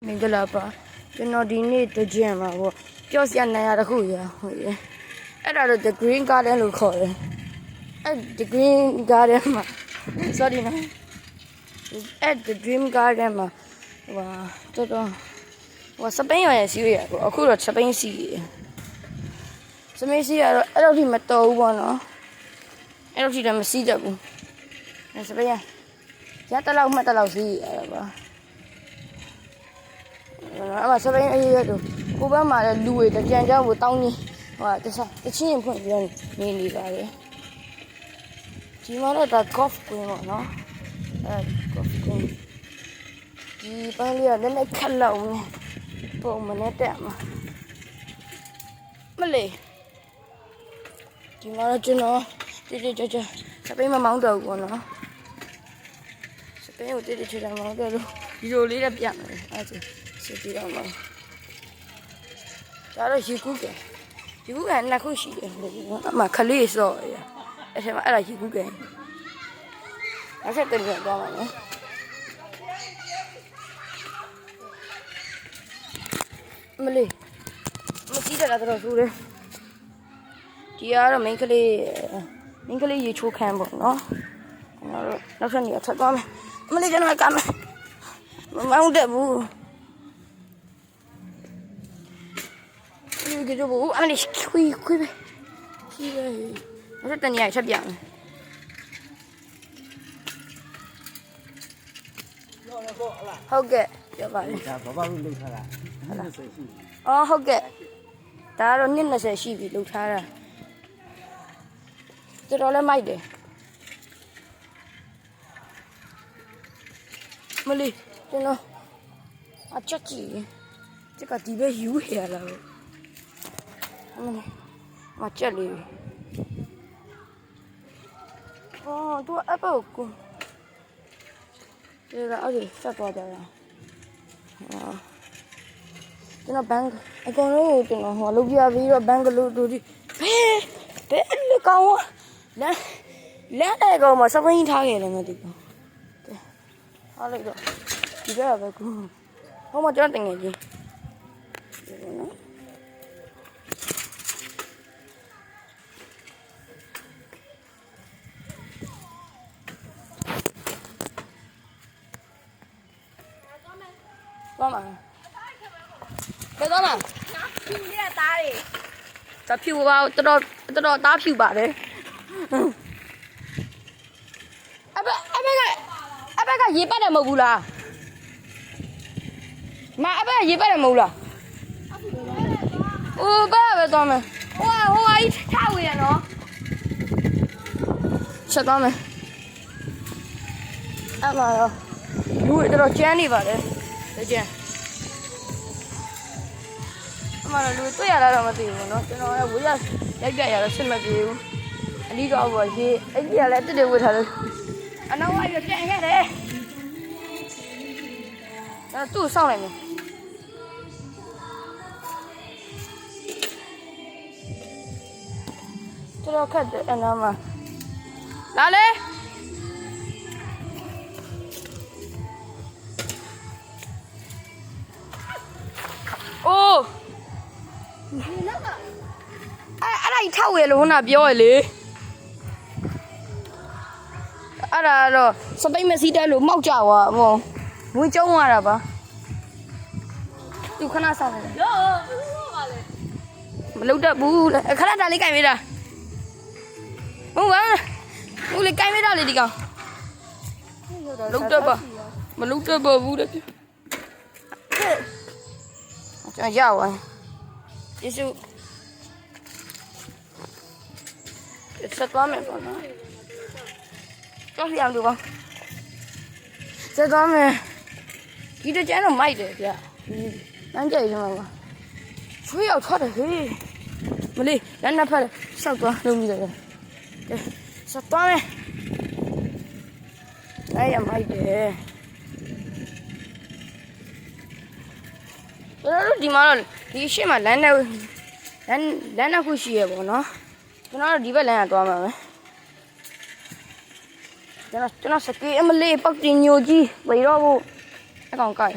င်္ဂလာပါကျွန်တော်ဒီနေ့တကြံမှာပေါ့ကြောက်စရာနိုင်ရတခုရဟုတ်ရဲ့အဲ့ဒါတော့ the green garden လို့ခေါ်တယ်အဲ့ the green garden မှာ sorry နော်အဲ့ the dream garden မှာတော်စပိန်ရစီရပေါ့အခုတော့စပိန်စီရစပိန်စီရတော့အဲ့လိုထိမတော်ဘူးပေါ့နော်အဲ့လိုထိလည်းမစီးတတ်ဘူးစပိန်ရတလောက်မှတ်တလောက်စီးရတာပါအဲ့မှာစပိန်အေးရတော့ကိုဘက်မှာလည်းလူတွေတကြံကြောက်ကိုတောင်းနေတချင်းဖွင့်ပြီးနေနေပါတယ်ဒီမှာတော့ဒါ golf green ပေါ့နော်အဲ့ golf green ဒီပန်းလေးကလည်းခက်လောက်နေပုံမနဲ့တက်မှာမလေးဒီမှာတော့ကျွန်တော်ကြစပိန်မမောင်းတော့ဘူးပေါ့နော်စပိန်ကိုချေမောင်းတော့လို့ဒီလိုလေးနဲ့ပြမယ်အဲ့ဒါစစ်ပြီးတော့မှာဒါတော့ရေကူးကနှစ်ခုရှိတယ်အမခလေးစော့ရအဲ့ထဲမှာအဲ့ဒါရေကူးကနောက်ဆက်တင်ပြသွားမှာနော်မလေးမကြည့်တတ်တာတော့ဆိုတယ်ဒီကတော့မိန်းကလေးရေချိုးခမ်းပေါ့နော်နောက်ဆက်နေထပ်သွားမယ်မလေးကျွန်တော်ကမ်းမမောင်းတက်ဘူးဒီကြိုးဘူးအမလေးခွေးပဲရှိပဲနောက်တနေ့ချက်ပြမယ်ဟုတ်ကဲ့ပြောပါလေဒါဘာလို့လှုပ်ထားတာ20ရှိအော်ဟုတ်ကဲ့ဒါကတော့20ရှိပြီလှုပ်ထားတာတော်တော်လည်းမိုက်တယ်မလေးကျွန်တော်အချက်ကြီး这个地边有黑了，我这里，哦，都阿伯公，这个而且啥多的了，啊，这那bank，我讲了，这那话路边为了bank路都的，别你讲我，来那个嘛，什么人他给了嘛这个，对，好那个，这个阿伯公，我们这样等下去。သွားမှာဘယ်သွားမှာဖြူနေတဲ့သားတွေဒါဖြူပါတော်သားဖြူပါတယ်အဘကရေပတ်တယ်မဟုတ်ဘူးလားမအဘရေပတ်တယ်မဟုတ်လားအိုးဘာပဲသွားမယ်ဟိုကြီးထားဝေးရနော်ချက်သွားမယ်အဲ့မှာတော့လူတွေတော်ကျန်းနေပါတယ်ကြည့်အမှန်တော့လူတွေ့ရတာတော့မသိဘူးเนาะကျွန်တော်လည်းဝေးရရိုက်ပြရတော့စစ်မပြေဘူးအလီတော့ဘောရေးအဲ့ဒီကလည်းတက်ဝေးထားတယ်အနောက်ဝိုင်းပြပြန်ခဲ့တယ်ဒါသူ့စောင့်လိုက်မယ်ကျွန်တော်ခက်တယ်အနားမှာလာလေအိုးအဲ့ဒါကြီးထောက်ရလို့ဟိုနာပြောရလေအဲ့ဒါတော့စပိတ်မစီးတက်လို့မောက်ကြသွားအမောငွေကျုံးသွားတာပါသူခဏဆောင်နေတယ်မလုပ်တတ်ဘူးလေခဏတားလေးကြိုင်ပေးတာဟုတ်ပါဘူးလေကြိုင်ပေးတာလေဒီကောင်လုပ်တတ်ပါမလုပ်တတ်ပါဘူးတဲ့ကျွန်တော်ရပါယေရှုဆက်သွားမယ်ပေါ့နော်ကြောက်ရအောင်လို့ပါဆက်သွားမယ်ဒီတကြမ်းတော့မိုက်တယ်ဗျလမ်းကြိုက်ရမှာပါချွေးရောက်ထွက်တယ်ဟေးမလေးလမ်းနှစ်ဖက်ဆောက်သွားလုံးပြီးတယ်ဆက်သွားမယ်အဲ့ရမိုက်တယ်ကျွန်တော်တို့ဒီမှာတော့ဒီရှေ့မှာလမ်းတစ်ခုရှိရပေါ့နော်ကျွန်တော်တို့ဒီဘက်လမ်းကသွားမှာပဲကျွန်တော်စကေးအမလေးပောက်တင်ညိုကြီးဝေတော့ဘူးအကောင်ကိုက်